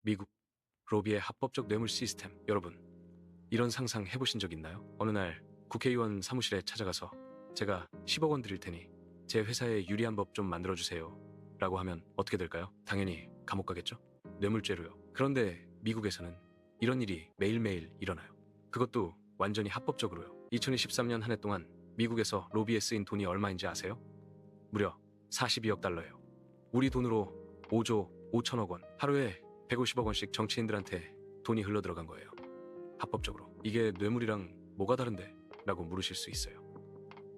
미국 로비의 합법적 뇌물 시스템. 여러분, 이런 상상 해보신 적 있나요? 어느 날 국회의원 사무실에 찾아가서 제가 10억 원 드릴 테니 제 회사에 유리한 법 좀 만들어주세요 라고 하면 어떻게 될까요? 당연히 감옥 가겠죠? 뇌물죄로요. 그런데 미국에서는 이런 일이 매일매일 일어나요. 그것도 완전히 합법적으로요. 2023년 한 해 동안 미국에서 로비에 쓰인 돈이 얼마인지 아세요? 무려 42억 달러예요. 우리 돈으로 5조 5천억 원, 하루에 150억 원씩 정치인들한테 돈이 흘러들어간 거예요. 합법적으로. 이게 뇌물이랑 뭐가 다른데? 라고 물으실 수 있어요.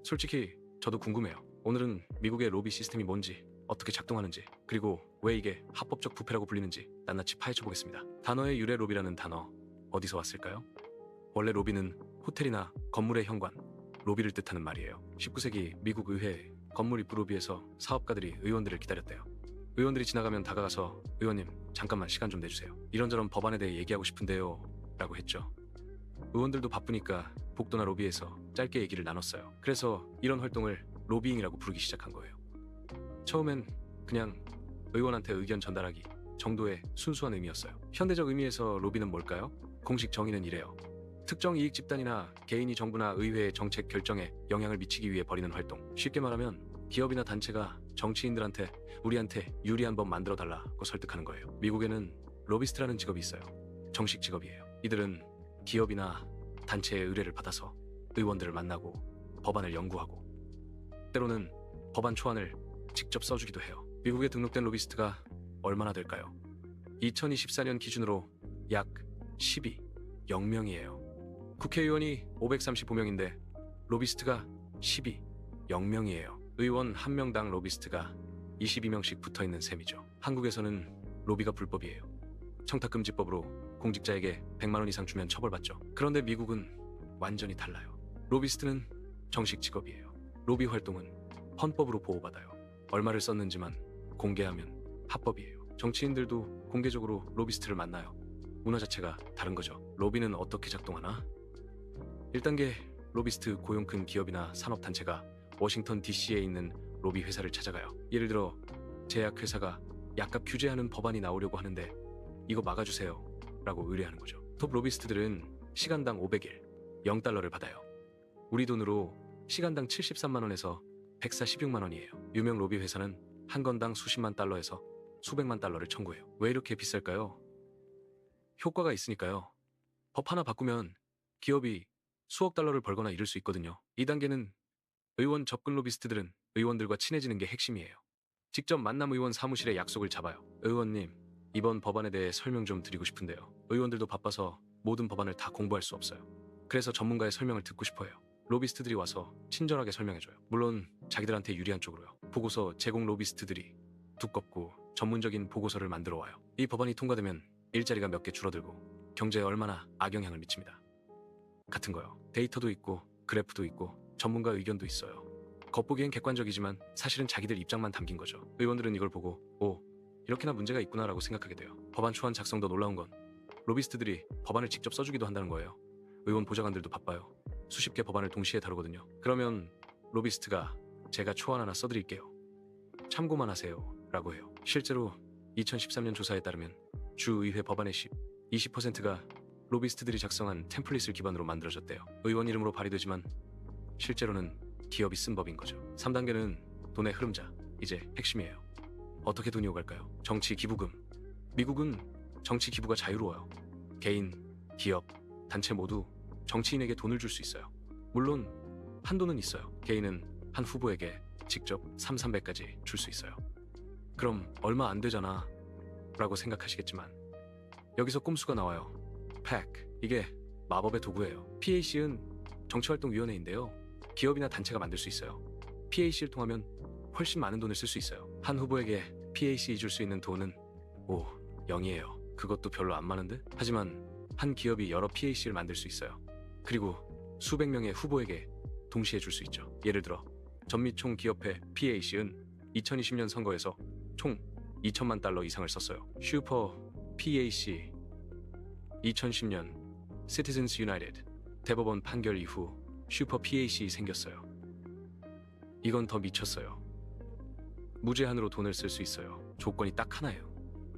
솔직히 저도 궁금해요. 오늘은 미국의 로비 시스템이 뭔지, 어떻게 작동하는지, 그리고 왜 이게 합법적 부패라고 불리는지 낱낱이 파헤쳐 보겠습니다. 단어의 유래. 로비라는 단어 어디서 왔을까요? 원래 로비는 호텔이나 건물의 현관, 로비를 뜻하는 말이에요. 19세기 미국 의회 건물 입구 로비에서 사업가들이 의원들을 기다렸대요. 의원들이 지나가면 다가가서 의원님 잠깐만 시간 좀 내주세요. 이런저런 법안에 대해 얘기하고 싶은데요 라고 했죠. 의원들도 바쁘니까 복도나 로비에서 짧게 얘기를 나눴어요. 그래서 이런 활동을 로비잉이라고 부르기 시작한 거예요. 처음엔 그냥 의원한테 의견 전달하기 정도의 순수한 의미였어요. 현대적 의미에서 로비는 뭘까요? 공식 정의는 이래요. 특정 이익 집단이나 개인이 정부나 의회의 정책 결정에 영향을 미치기 위해 벌이는 활동. 쉽게 말하면 기업이나 단체가 정치인들한테 우리한테 유리한 법 만들어 달라고 설득하는 거예요. 미국에는 로비스트라는 직업이 있어요. 정식 직업이에요. 이들은 기업이나 단체의 의뢰를 받아서 의원들을 만나고 법안을 연구하고 때로는 법안 초안을 직접 써주기도 해요. 미국에 등록된 로비스트가 얼마나 될까요? 2024년 기준으로 약 0명이에요. 국회의원이 535명인데 로비스트가 0명이에요. 의원 1명당 로비스트가 22명씩 붙어있는 셈이죠. 한국에서는 로비가 불법이에요. 청탁금지법으로 공직자에게 100만 원 이상 주면 처벌받죠. 그런데 미국은 완전히 달라요. 로비스트는 정식 직업이에요. 로비 활동은 헌법으로 보호받아요. 얼마를 썼는지만 공개하면 합법이에요. 정치인들도 공개적으로 로비스트를 만나요. 문화 자체가 다른 거죠. 로비는 어떻게 작동하나? 1단계 로비스트 고용 큰 기업이나 산업단체가 워싱턴 DC에 있는 로비 회사를 찾아가요. 예를 들어 제약회사가 약값 규제하는 법안이 나오려고 하는데 이거 막아주세요 라고 의뢰하는 거죠. 톱 로비스트들은 시간당 500일 0달러를 받아요. 우리 돈으로 시간당 73만 원에서 146만 원이에요. 유명 로비 회사는 한 건당 수십만 달러에서 수백만 달러를 청구해요. 왜 이렇게 비쌀까요? 효과가 있으니까요. 법 하나 바꾸면 기업이 수억 달러를 벌거나 이럴 수 있거든요. 2단계는 의원 접근. 로비스트들은 의원들과 친해지는 게 핵심이에요. 직접 만남 의원 사무실에 약속을 잡아요. 의원님, 이번 법안에 대해 설명 좀 드리고 싶은데요. 의원들도 바빠서 모든 법안을 다 공부할 수 없어요. 그래서 전문가의 설명을 듣고 싶어요. 로비스트들이 와서 친절하게 설명해줘요. 물론 자기들한테 유리한 쪽으로요. 보고서 제공. 로비스트들이 두껍고 전문적인 보고서를 만들어 와요. 이 법안이 통과되면 일자리가 몇 개 줄어들고 경제에 얼마나 악영향을 미칩니다. 같은 거요. 데이터도 있고 그래프도 있고 전문가 의견도 있어요. 겉보기엔 객관적이지만 사실은 자기들 입장만 담긴 거죠. 의원들은 이걸 보고 오, 이렇게나 문제가 있구나라고 생각하게 돼요. 법안 초안 작성도 놀라운 건 로비스트들이 법안을 직접 써주기도 한다는 거예요. 의원 보좌관들도 바빠요. 수십 개 법안을 동시에 다루거든요. 그러면 로비스트가 제가 초안 하나 써드릴게요. 참고만 하세요 라고 해요. 실제로 2013년 조사에 따르면 주의회 법안의 20%가 로비스트들이 작성한 템플릿을 기반으로 만들어졌대요. 의원 이름으로 발의되지만 실제로는 기업이 쓴 법인 거죠. 3단계는 돈의 흐름자. 이제 핵심이에요. 어떻게 돈이 오갈까요? 정치 기부금. 미국은 정치 기부가 자유로워요. 개인, 기업, 단체 모두 정치인에게 돈을 줄 수 있어요. 물론 한도는 있어요. 개인은 한 후보에게 직접 300~300까지 줄 수 있어요. 그럼 얼마 안 되잖아 라고 생각하시겠지만 여기서 꼼수가 나와요. PAC. 이게 마법의 도구예요. PAC은 정치활동위원회인데요. 기업이나 단체가 만들 수 있어요. PAC를 통하면 훨씬 많은 돈을 쓸 수 있어요. 한 후보에게 PAC 줄 수 있는 돈은 0이에요. 그것도 별로 안 많은데? 하지만 한 기업이 여러 PAC를 만들 수 있어요. 그리고 수백 명의 후보에게 동시에 줄 수 있죠. 예를 들어 전미총 기업회 PAC은 2020년 선거에서 총 2천만 달러 이상을 썼어요. 슈퍼 PAC. 2010년 Citizens United 대법원 판결 이후 슈퍼 PAC 생겼어요. 이건 더 미쳤어요. 무제한으로 돈을 쓸 수 있어요. 조건이 딱 하나예요.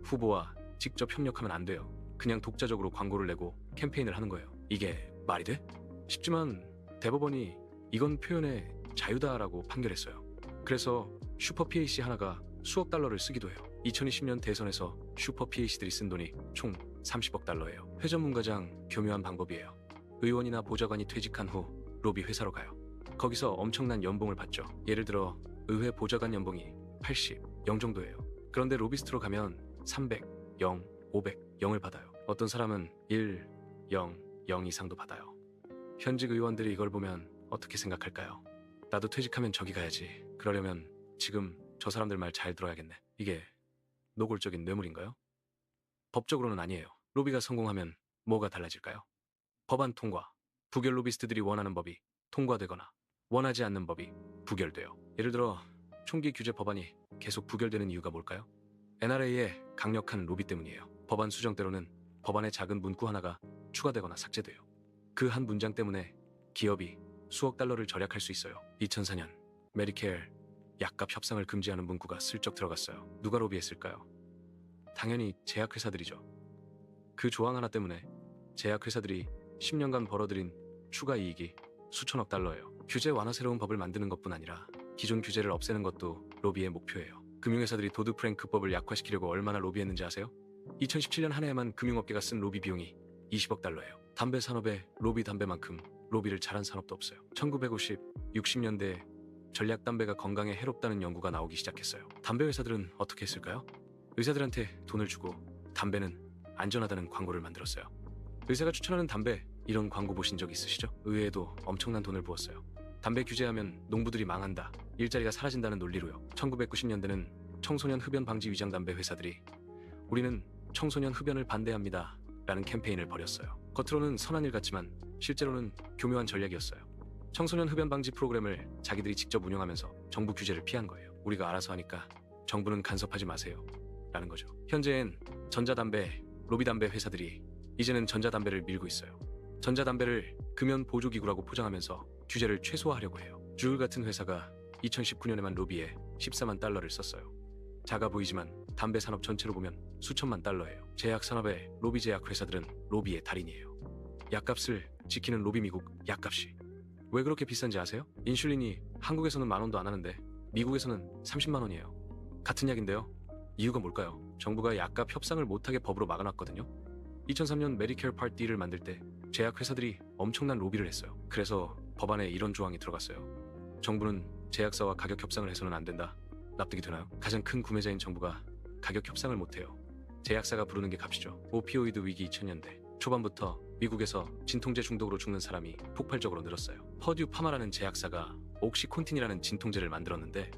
후보와 직접 협력하면 안 돼요. 그냥 독자적으로 광고를 내고 캠페인을 하는 거예요. 이게 말이 돼? 싶지만 대법원이 이건 표현의 자유다라고 판결했어요. 그래서 슈퍼 PAC 하나가 수억 달러를 쓰기도 해요. 2020년 대선에서 슈퍼 PAC들이 쓴 돈이 총 30억 달러예요. 회 전문가장 교묘한 방법이에요. 의원이나 보좌관이 퇴직한 후 로비 회사로 가요. 거기서 엄청난 연봉을 받죠. 예를 들어 의회 보좌관 연봉이 80, 0 정도예요. 그런데 로비스트로 가면 300, 0, 500, 0을 받아요. 어떤 사람은 1, 0, 0 이상도 받아요. 현직 의원들이 이걸 보면 어떻게 생각할까요? 나도 퇴직하면 저기 가야지. 그러려면 지금 저 사람들 말 잘 들어야겠네. 이게 노골적인 뇌물인가요? 법적으로는 아니에요. 로비가 성공하면 뭐가 달라질까요? 법안 통과. 부결 로비스트들이 원하는 법이 통과되거나 원하지 않는 법이 부결돼요. 예를 들어 총기 규제 법안이 계속 부결되는 이유가 뭘까요? NRA의 강력한 로비 때문이에요. 법안 수정 때로는 법안의 작은 문구 하나가 추가되거나 삭제돼요. 그 한 문장 때문에 기업이 수억 달러를 절약할 수 있어요. 2004년 메디케어 약값 협상을 금지하는 문구가 슬쩍 들어갔어요. 누가 로비했을까요? 당연히 제약회사들이죠. 그 조항 하나 때문에 제약회사들이 10년간 벌어들인 추가 이익이 수천억 달러예요. 규제 완화 새로운 법을 만드는 것뿐 아니라 기존 규제를 없애는 것도 로비의 목표예요. 금융회사들이 도드-프랭크법을 약화시키려고 얼마나 로비했는지 아세요? 2017년 한 해에만 금융업계가 쓴 로비 비용이 20억 달러예요. 담배 산업에 로비 담배만큼 로비를 잘한 산업도 없어요. 1950, 60년대에 전략 담배가 건강에 해롭다는 연구가 나오기 시작했어요. 담배 회사들은 어떻게 했을까요? 의사들한테 돈을 주고 담배는 안전하다는 광고를 만들었어요. 의사가 추천하는 담배, 이런 광고 보신 적 있으시죠? 의회에도 엄청난 돈을 부었어요. 담배 규제하면 농부들이 망한다, 일자리가 사라진다는 논리로요. 1990년대는 청소년 흡연 방지 위장 담배 회사들이 우리는 청소년 흡연을 반대합니다 라는 캠페인을 벌였어요. 겉으로는 선한 일 같지만 실제로는 교묘한 전략이었어요. 청소년 흡연 방지 프로그램을 자기들이 직접 운영하면서 정부 규제를 피한 거예요. 우리가 알아서 하니까 정부는 간섭하지 마세요 라는 거죠. 현재엔 전자담배, 로비담배 회사들이 이제는 전자담배를 밀고 있어요. 전자담배를 금연 보조기구라고 포장하면서 규제를 최소화하려고 해요. 주울 같은 회사가 2019년에만 로비에 14만 달러를 썼어요. 작아 보이지만 담배 산업 전체로 보면 수천만 달러예요. 제약 산업의 로비 제약 회사들은 로비의 달인이에요. 약값을 지키는 로비 미국 약값이 왜 그렇게 비싼지 아세요? 인슐린이 한국에서는 10,000원도 안 하는데 미국에서는 30만 원이에요. 같은 약인데요. 이유가 뭘까요? 정부가 약값 협상을 못하게 법으로 막아놨거든요. 2003년 메디케어 파트 D를 만들 때 제약회사들이 엄청난 로비를 했어요. 그래서 법안에 이런 조항이 들어갔어요. 정부는 제약사와 가격 협상을 해서는 안 된다. 납득이 되나요? 가장 큰 구매자인 정부가 가격 협상을 못해요. 제약사가 부르는 게 값이죠. 오피오이드 위기 2000년대 초반부터 미국에서 진통제 중독으로 죽는 사람이 폭발적으로 늘었어요. 퍼듀 파마라는 제약사가 옥시콘틴이라는 진통제를 만들었는데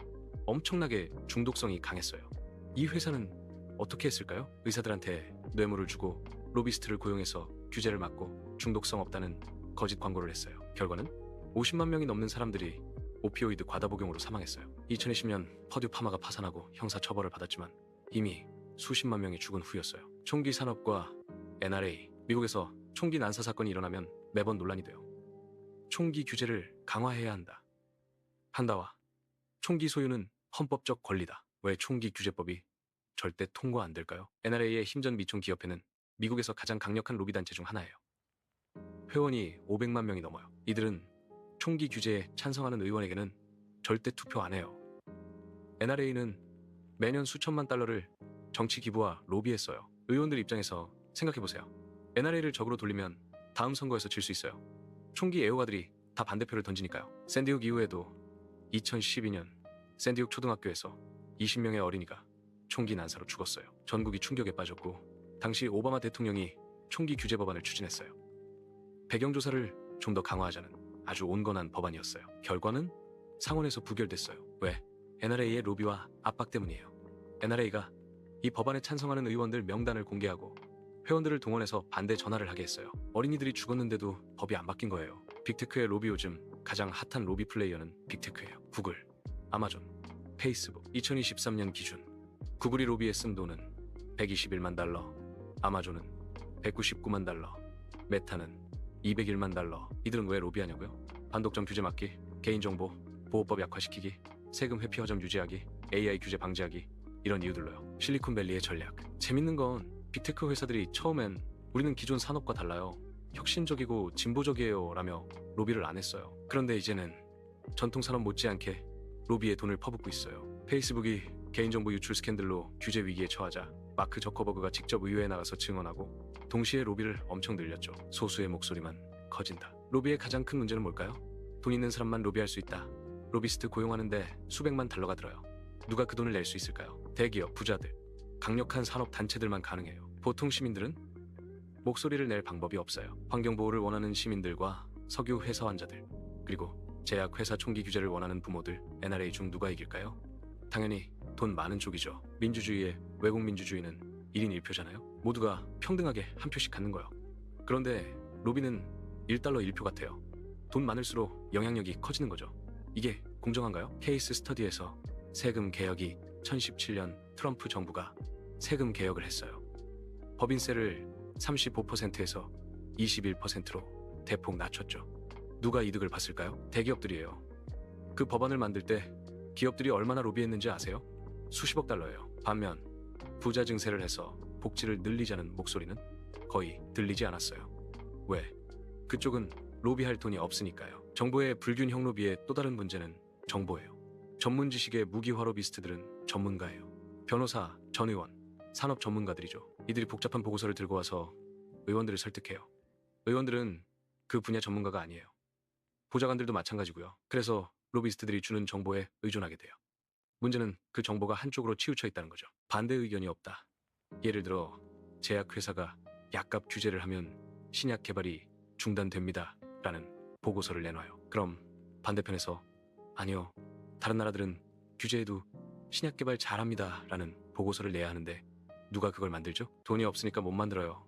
엄청나게 중독성이 강했어요. 이 회사는 어떻게 했을까요? 의사들한테 뇌물을 주고 로비스트를 고용해서 규제를 막고 중독성 없다는 거짓 광고를 했어요. 결과는 50만 명이 넘는 사람들이 오피오이드 과다 복용으로 사망했어요. 2020년 퍼듀 파마가 파산하고 형사 처벌을 받았지만 이미 수십만 명이 죽은 후였어요. 총기 산업과 NRA, 미국에서 총기 난사 사건이 일어나면 매번 논란이 돼요. 총기 규제를 강화해야 한다. 한다와 총기 소유는 헌법적 권리다. 왜 총기 규제법이 절대 통과 안 될까요? NRA의 힘전 미총 기업회는 미국에서 가장 강력한 로비 단체 중 하나예요. 회원이 500만 명이 넘어요. 이들은 총기 규제에 찬성하는 의원에게는 절대 투표 안 해요. NRA는 매년 수천만 달러를 정치 기부와 로비에 써요. 의원들 입장에서 생각해보세요. NRA를 적으로 돌리면 다음 선거에서 질 수 있어요. 총기 애호가들이 다 반대표를 던지니까요. 샌디훅 이후에도 2012년 샌디훅 초등학교에서 20명의 어린이가 총기 난사로 죽었어요. 전국이 충격에 빠졌고 당시 오바마 대통령이 총기 규제 법안을 추진했어요. 배경조사를 좀 더 강화하자는 아주 온건한 법안이었어요. 결과는 상원에서 부결됐어요. 왜? NRA의 로비와 압박 때문이에요. NRA가 이 법안에 찬성하는 의원들 명단을 공개하고 회원들을 동원해서 반대 전화를 하게 했어요. 어린이들이 죽었는데도 법이 안 바뀐 거예요. 빅테크의 로비 요즘 가장 핫한 로비 플레이어는 빅테크예요. 구글, 아마존, 페이스북. 2023년 기준 구글이 로비에 쓴 돈은 121만 달러, 아마존은 199만 달러, 메타는 201만 달러. 이들은 왜 로비하냐고요? 반독점 규제 막기, 개인정보 보호법 약화시키기, 세금 회피 허점 유지하기, AI 규제 방지하기, 이런 이유들로요. 실리콘밸리의 전략. 재밌는 건 빅테크 회사들이 처음엔 우리는 기존 산업과 달라요. 혁신적이고 진보적이에요 라며 로비를 안 했어요. 그런데 이제는 전통 산업 못지않게 로비에 돈을 퍼붓고 있어요. 페이스북이 개인정보 유출 스캔들로 규제 위기에 처하자 마크 저커버그가 직접 의회에 나가서 증언하고 동시에 로비를 엄청 늘렸죠. 소수의 목소리만 커진다. 로비의 가장 큰 문제는 뭘까요? 돈 있는 사람만 로비할 수 있다. 로비스트 고용하는데 수백만 달러가 들어요. 누가 그 돈을 낼 수 있을까요? 대기업, 부자들, 강력한 산업 단체들만 가능해요. 보통 시민들은 목소리를 낼 방법이 없어요. 환경보호를 원하는 시민들과 석유 회사 환자들, 그리고 제약회사 총기 규제를 원하는 부모들, NRA 중 누가 이길까요? 당연히 돈 많은 쪽이죠. 민주주의의 외국 민주주의는 1인 1표잖아요. 모두가 평등하게 한 표씩 갖는 거요. 그런데 로비는 1달러 1표 같아요. 돈 많을수록 영향력이 커지는 거죠. 이게 공정한가요? 케이스 스터디에서 세금 개혁이 2017년 트럼프 정부가 세금 개혁을 했어요. 법인세를 35%에서 21%로 대폭 낮췄죠. 누가 이득을 봤을까요? 대기업들이에요. 그 법안을 만들 때 기업들이 얼마나 로비했는지 아세요? 수십억 달러예요. 반면 부자 증세를 해서 복지를 늘리자는 목소리는 거의 들리지 않았어요. 왜? 그쪽은 로비할 돈이 없으니까요. 정부의 불균형 로비의 또 다른 문제는 정보예요. 전문 지식의 무기화 로비스트들은 전문가예요. 변호사, 전 의원, 산업 전문가들이죠. 이들이 복잡한 보고서를 들고 와서 의원들을 설득해요. 의원들은 그 분야 전문가가 아니에요. 보좌관들도 마찬가지고요. 그래서 로비스트들이 주는 정보에 의존하게 돼요. 문제는 그 정보가 한쪽으로 치우쳐 있다는 거죠. 반대 의견이 없다. 예를 들어 제약회사가 약값 규제를 하면 신약 개발이 중단됩니다 라는 보고서를 내놔요. 그럼 반대편에서 아니요, 다른 나라들은 규제해도 신약 개발 잘합니다 라는 보고서를 내야 하는데 누가 그걸 만들죠? 돈이 없으니까 못 만들어요.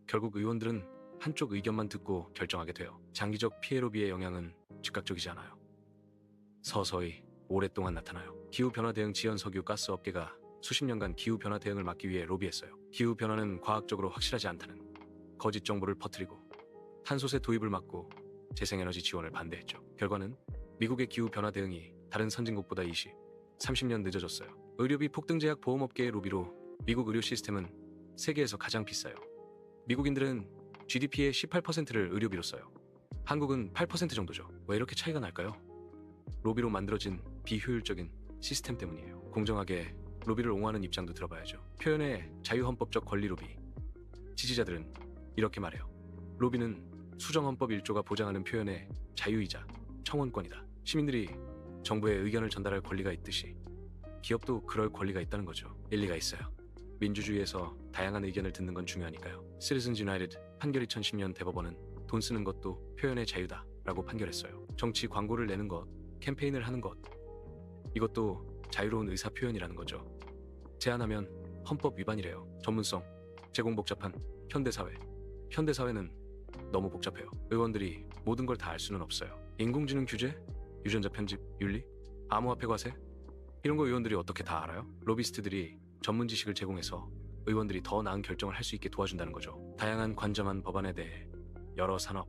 결국 의원들은 한쪽 의견만 듣고 결정하게 돼요. 장기적 피해 로비의 영향은 즉각적이지 않아요. 서서히 오랫동안 나타나요. 기후변화 대응 지연 석유 가스 업계가 수십 년간 기후변화 대응을 막기 위해 로비했어요. 기후변화는 과학적으로 확실하지 않다는 거짓 정보를 퍼뜨리고 탄소세 도입을 막고 재생에너지 지원을 반대했죠. 결과는 미국의 기후변화 대응이 다른 선진국보다 30년 늦어졌어요. 의료비 폭등 제약 보험업계의 로비로 미국 의료 시스템은 세계에서 가장 비싸요. 미국인들은 GDP의 18%를 의료비로 써요. 한국은 8% 정도죠. 왜 이렇게 차이가 날까요? 로비로 만들어진 비효율적인 시스템 때문이에요. 공정하게 로비를 옹호하는 입장도 들어봐야죠. 표현의 자유헌법적 권리 로비. 지지자들은 이렇게 말해요. 로비는 수정헌법 1조가 보장하는 표현의 자유이자 청원권이다. 시민들이 정부에 의견을 전달할 권리가 있듯이 기업도 그럴 권리가 있다는 거죠. 일리가 있어요. 민주주의에서 다양한 의견을 듣는 건 중요하니까요. Citizens United 판결 2010년 대법원은 돈 쓰는 것도 표현의 자유다 라고 판결했어요. 정치 광고를 내는 것, 캠페인을 하는 것, 이것도 자유로운 의사 표현이라는 거죠. 제안하면 헌법 위반이래요. 전문성, 제공 복잡한 현대사회. 현대사회는 너무 복잡해요. 의원들이 모든 걸 다 알 수는 없어요. 인공지능 규제, 유전자 편집, 윤리, 암호화폐 과세, 이런 거 의원들이 어떻게 다 알아요? 로비스트들이 전문 지식을 제공해서 의원들이 더 나은 결정을 할 수 있게 도와준다는 거죠. 다양한 관점한 법안에 대해 여러 산업,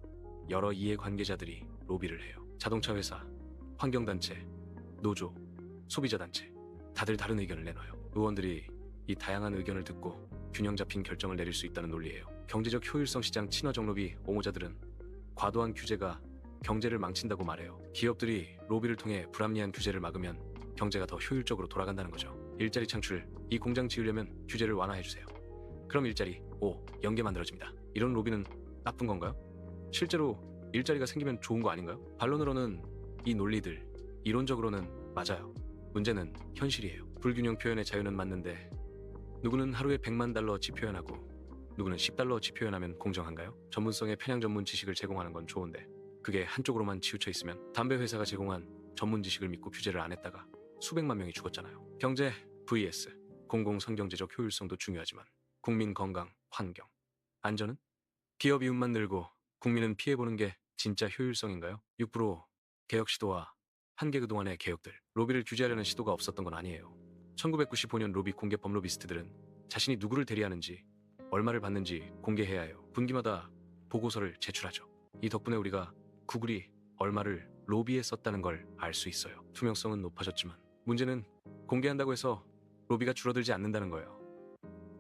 여러 이해관계자들이 로비를 해요. 자동차 회사, 환경단체, 노조, 소비자단체, 다들 다른 의견을 내놔요. 의원들이 이 다양한 의견을 듣고 균형 잡힌 결정을 내릴 수 있다는 논리예요. 경제적 효율성 시장 친화적 로비 옹호자들은 과도한 규제가 경제를 망친다고 말해요. 기업들이 로비를 통해 불합리한 규제를 막으면 경제가 더 효율적으로 돌아간다는 거죠. 일자리 창출, 이 공장 지으려면 규제를 완화해주세요. 그럼 일자리 0개 만들어집니다. 이런 로비는 나쁜 건가요? 실제로 일자리가 생기면 좋은 거 아닌가요? 반론으로는 이 논리들, 이론적으로는 맞아요. 문제는 현실이에요. 불균형 표현의 자유는 맞는데 누구는 하루에 100만 달러어치 표현하고 누구는 10달러어치 표현하면 공정한가요? 전문성의 편향 전문 지식을 제공하는 건 좋은데 그게 한쪽으로만 치우쳐 있으면 담배 회사가 제공한 전문 지식을 믿고 규제를 안 했다가 수백만 명이 죽었잖아요. 경제 vs 공공성경제적 효율성도 중요하지만 국민 건강, 환경, 안전은? 기업 이윤만 늘고 국민은 피해보는 게 진짜 효율성인가요? 6% 개혁 시도와 한계 그동안의 개혁들, 로비를 규제하려는 시도가 없었던 건 아니에요. 1995년 로비 공개법 로비스트들은 자신이 누구를 대리하는지, 얼마를 받는지 공개해야 해요. 분기마다 보고서를 제출하죠. 이 덕분에 우리가 구글이 얼마를 로비에 썼다는 걸 알 수 있어요. 투명성은 높아졌지만 문제는 공개한다고 해서 로비가 줄어들지 않는다는 거예요.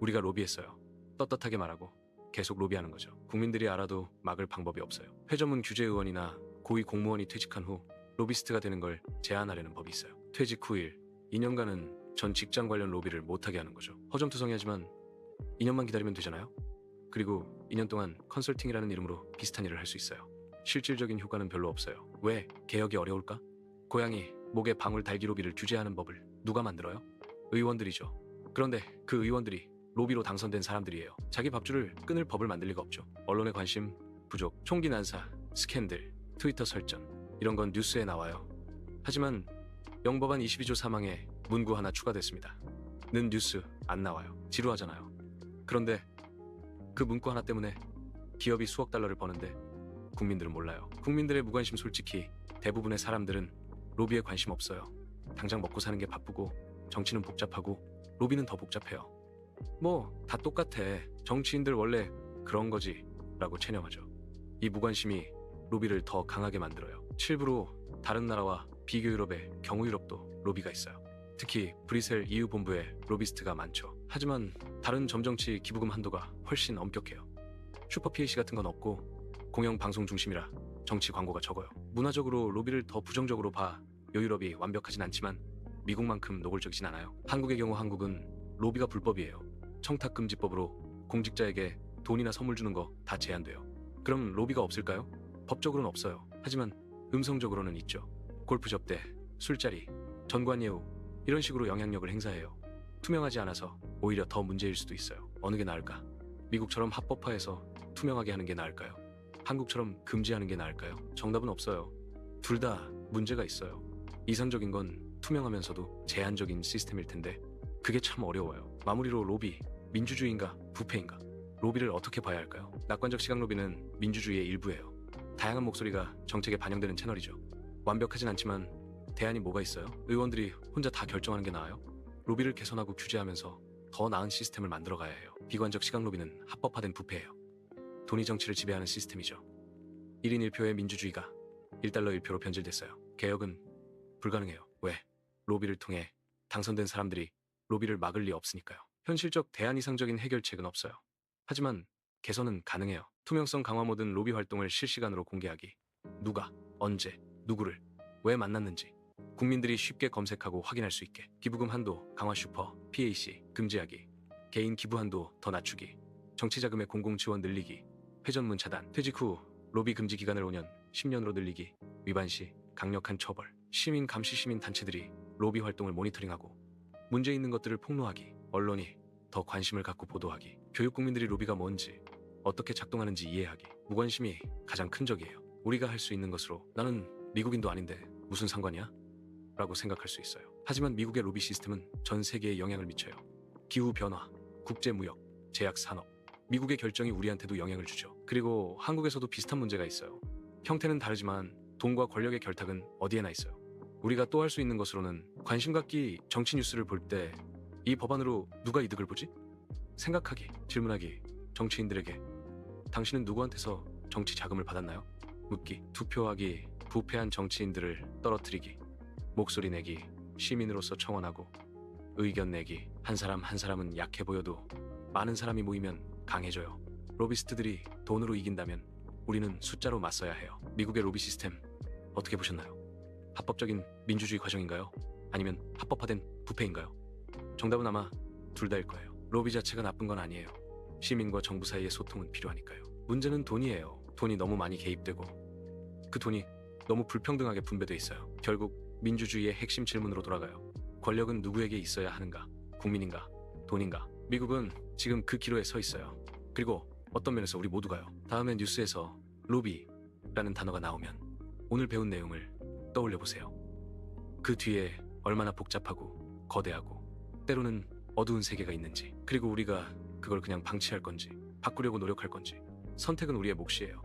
우리가 로비했어요. 떳떳하게 말하고 계속 로비하는 거죠. 국민들이 알아도 막을 방법이 없어요. 회전문 규제 의원이나 고위 공무원이 퇴직한 후 로비스트가 되는 걸 제한하려는 법이 있어요. 퇴직 후일 2년간은 전 직장 관련 로비를 못하게 하는 거죠. 허점투성이하지만 2년만 기다리면 되잖아요. 그리고 2년 동안 컨설팅이라는 이름으로 비슷한 일을 할 수 있어요. 실질적인 효과는 별로 없어요. 왜 개혁이 어려울까? 고양이 목에 방울 달기 로비를 규제하는 법을 누가 만들어요? 의원들이죠. 그런데 그 의원들이 로비로 당선된 사람들이에요. 자기 밥줄을 끊을 법을 만들 리가 없죠. 언론의 관심 부족, 총기 난사, 스캔들, 트위터 설전 이런 건 뉴스에 나와요. 하지만 영법안 22조 사망에 문구 하나 추가됐습니다. 는 뉴스 안 나와요. 지루하잖아요. 그런데 그 문구 하나 때문에 기업이 수억 달러를 버는데 국민들은 몰라요. 국민들의 무관심 솔직히 대부분의 사람들은 로비에 관심 없어요. 당장 먹고 사는 게 바쁘고 정치는 복잡하고 로비는 더 복잡해요. 뭐 다 똑같아. 정치인들 원래 그런 거지 라고 체념하죠. 이 무관심이 로비를 더 강하게 만들어요. 일부러 다른 나라와 비교 유럽의 경우 유럽도 로비가 있어요. 특히 브뤼셀 EU 본부에 로비스트가 많죠. 하지만 다른 점정치 기부금 한도가 훨씬 엄격해요. 슈퍼 PAC 같은 건 없고 공영 방송 중심이라 정치 광고가 적어요. 문화적으로 로비를 더 부정적으로 봐 여유럽이 완벽하진 않지만 미국만큼 노골적이진 않아요. 한국의 경우 한국은 로비가 불법이에요. 청탁금지법으로 공직자에게 돈이나 선물 주는 거 다 제한돼요. 그럼 로비가 없을까요? 법적으로는 없어요. 하지만 음성적으로는 있죠. 골프 접대, 술자리, 전관예우 이런 식으로 영향력을 행사해요. 투명하지 않아서 오히려 더 문제일 수도 있어요. 어느 게 나을까? 미국처럼 합법화해서 투명하게 하는 게 나을까요? 한국처럼 금지하는 게 나을까요? 정답은 없어요. 둘 다 문제가 있어요. 이상적인 건 투명하면서도 제한적인 시스템일 텐데 그게 참 어려워요. 마무리로 로비, 민주주의인가 부패인가? 로비를 어떻게 봐야 할까요? 낙관적 시각 로비는 민주주의의 일부예요. 다양한 목소리가 정책에 반영되는 채널이죠. 완벽하진 않지만 대안이 뭐가 있어요? 의원들이 혼자 다 결정하는 게 나아요? 로비를 개선하고 규제하면서 더 나은 시스템을 만들어가야 해요. 비관적 시각 로비는 합법화된 부패예요. 돈이 정치를 지배하는 시스템이죠. 1인 1표의 민주주의가 1달러 1표로 변질됐어요. 개혁은 불가능해요. 왜? 로비를 통해 당선된 사람들이 로비를 막을 리 없으니까요. 현실적 대안 이상적인 해결책은 없어요. 하지만 개선은 가능해요. 투명성 강화 모든 로비 활동을 실시간으로 공개하기. 누가, 언제, 누구를, 왜 만났는지 국민들이 쉽게 검색하고 확인할 수 있게. 기부금 한도 강화 슈퍼, PAC 금지하기. 개인 기부 한도 더 낮추기. 정치자금의 공공지원 늘리기. 회전문 차단. 퇴직 후 로비 금지 기간을 5년, 10년으로 늘리기. 위반 시 강력한 처벌. 시민 감시 시민 단체들이 로비 활동을 모니터링하고 문제 있는 것들을 폭로하기. 언론이 더 관심을 갖고 보도하기. 교육 국민들이 로비가 뭔지 어떻게 작동하는지 이해하기. 무관심이 가장 큰 적이에요. 우리가 할 수 있는 것으로 나는 미국인도 아닌데 무슨 상관이야? 라고 생각할 수 있어요. 하지만 미국의 로비 시스템은 전 세계에 영향을 미쳐요. 기후변화, 국제무역, 제약산업. 미국의 결정이 우리한테도 영향을 주죠. 그리고 한국에서도 비슷한 문제가 있어요. 형태는 다르지만 돈과 권력의 결탁은 어디에나 있어요. 우리가 또 할 수 있는 것으로는 관심 갖기. 정치 뉴스를 볼 때 이 법안으로 누가 이득을 보지? 생각하기, 질문하기. 정치인들에게 당신은 누구한테서 정치 자금을 받았나요? 묻기. 투표하기. 부패한 정치인들을 떨어뜨리기. 목소리 내기. 시민으로서 청원하고 의견 내기. 한 사람 한 사람은 약해 보여도 많은 사람이 모이면 강해져요. 로비스트들이 돈으로 이긴다면 우리는 숫자로 맞서야 해요. 미국의 로비 시스템 어떻게 보셨나요? 합법적인 민주주의 과정인가요? 아니면 합법화된 부패인가요? 정답은 아마 둘 다일 거예요. 로비 자체가 나쁜 건 아니에요. 시민과 정부 사이의 소통은 필요하니까요. 문제는 돈이에요. 돈이 너무 많이 개입되고 그 돈이 너무 불평등하게 분배돼 있어요. 결국 민주주의의 핵심 질문으로 돌아가요. 권력은 누구에게 있어야 하는가? 국민인가? 돈인가? 미국은 지금 그 기로에 서 있어요. 그리고 어떤 면에서 우리 모두가요. 다음에 뉴스에서 로비라는 단어가 나오면 오늘 배운 내용을 떠올려 보세요. 그 뒤에 얼마나 복잡하고 거대하고 때로는 어두운 세계가 있는지, 그리고 우리가 그걸 그냥 방치할 건지 바꾸려고 노력할 건지. 선택은 우리의 몫이에요.